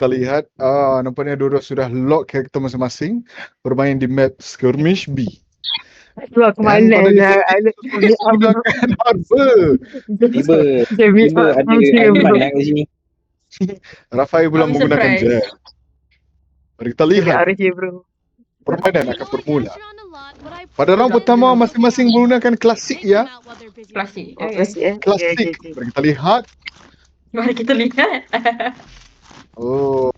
Kita lihat, nampaknya dua-dua sudah lock karakter masing-masing bermain di map Skirmish B. Aduh, aku Dan malas pada lah. di sini menggunakan Harper. Tiba ada Aiman lah kat sini. Rafael pula I'll be menggunakan surprised. Jet. Mari kita lihat RJ bro. permainan akan bermula. Pada round pertama masing-masing menggunakan klasik ya. Klasik. Oh, Okay. klasik eh. Klasik. Okay. Mari kita lihat. Mari kita lihat. Oh.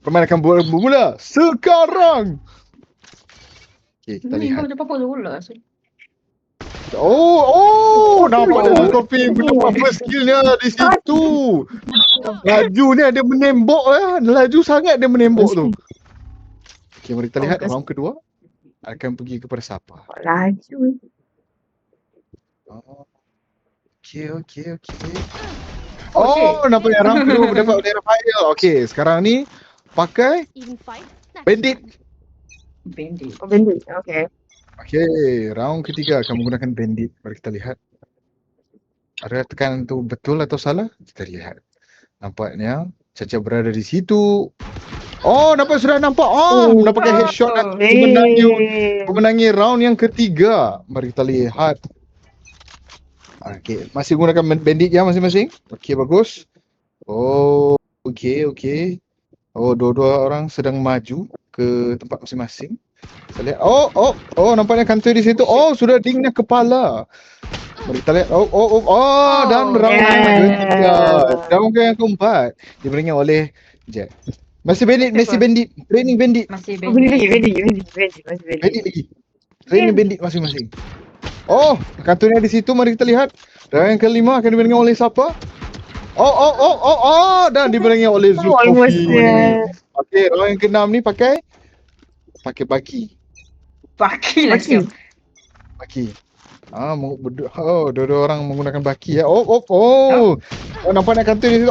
Permainan akan bermula sekarang. Okay, kita lihat. Ada apa-apa pula. Nampak Zulkifli mendapat first skillnya di situ. Lajunya dia menembok ya. Laju sangat dia menembok tu. Okay, mari kita lihat round kedua akan pergi kepada siapa. Laju. Okay. Nampaknya round kedua mendapat oleh Rafael. Okay, sekarang ni pakai Bandit. Oh, Bandit. Okay. Okay, round ketiga akan menggunakan Bandit. Mari kita lihat. Ada tekanan tu betul atau salah? Kita lihat. Nampaknya Caca berada di situ. Sudah nampak. Mendapatkan headshot dan memenangi round yang ketiga. Mari kita lihat. Okay, masih gunakan Bandit ya masing-masing. Okay, bagus. Okay. Dua-dua orang sedang maju ke tempat masing-masing. Kita lihat. Nampaknya kantor di situ. Sudah dingnya kepala. Mari kita lihat. Dan round yang ketiga. Round yang keempat diberikan oleh Jet. Masih Bandit. Training Bandit. Masih Bandit. Bandit lagi. Training Bandit masing-masing. Kantornya di situ. Mari kita lihat. Round yang kelima akan diberikan oleh siapa? Dan diberikan oleh Zulkifli. Okey, round yang keenam ni pakai Baki. Baki lah siap. Baki. Dua-dua orang menggunakan Baki ya. Nampaknya kantor di situ.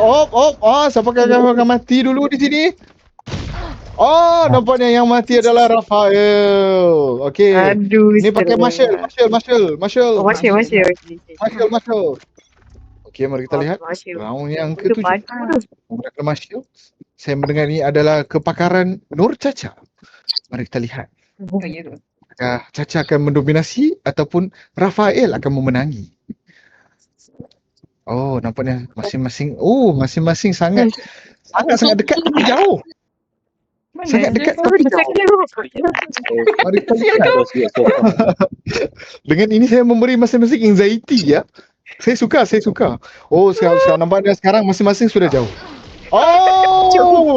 Siapa akan mati dulu di sini? Nampaknya yang mati adalah Rafael. Okey. Aduh. Ni pakai Marshall. Okey, mari kita lihat. Round yang ketujuh. Menggunakan Marshall. Saya mendengar ini adalah kepakaran Nur Caca. Mari kita lihat. Caca akan mendominasi ataupun Rafael akan memenangi. Nampaknya masing-masing sangat dekat tapi jauh. Sangat dekat tapi jauh. Mari kita lihat. Dengan ini saya memberi masing-masing anxiety ya. Saya suka. Sekarang nampaknya sekarang masing-masing sudah jauh.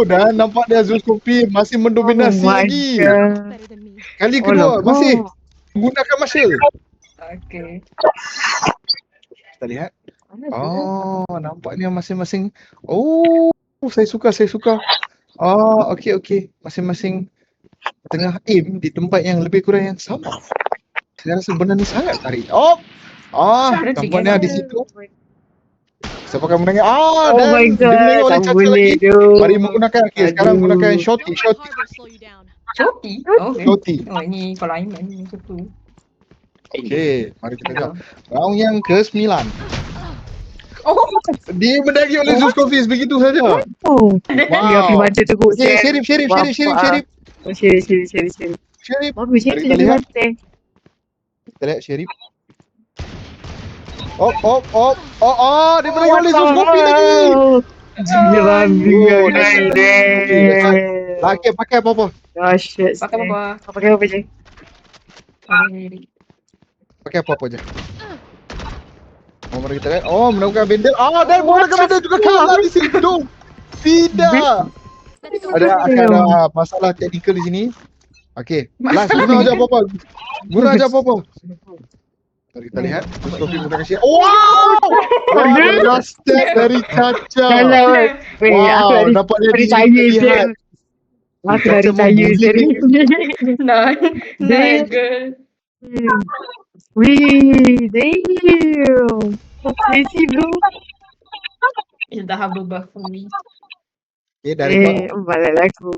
Dan nampaknya Zulkifli masih mendominasi lagi. Kali kedua masih menggunakan Marshall. Okay. Kita lihat. Nampaknya masing-masing. Saya suka. Okey. Masing-masing tengah aim di tempat yang lebih kurang yang sama. Saya rasa benda ni sangat tarik. Nampaknya di situ. Siapa akan menangis? Dan dimenangi oleh Caca lagi. Mari menggunakan. Sekarang menggunakan Shorty. Shorty? Ini kalau Aiman ni macam tu. Okey, mari kita tengok. Round yang ke-9. Dimenangi oleh Zulkifli begitu saja. Dia api mata teruk. Syarif. Syarif. Bagus Mari kita lihat. Kita lihat Syarif. Dimenangi oleh Zulkifli lagi. Dia babi. Pakai apa-apa? Shit. Pakai apa je? Pakai apa-apa je. Mari kita lihat. Menemukan bendel. Dan menggunakan bendel juga kalah di situ. Tidak. Akan ada masalah teknikal di sini. Okey. Last guna aja apa-apa. Mari kita lihat. Zulkifli menggunakan share. Last step dari Caca. Dapat dia dilihat. Aku dah retire Syarif. Nice girl. Damn. Crazy bro. It's the humble buff for me. Dari kau. Balai aku.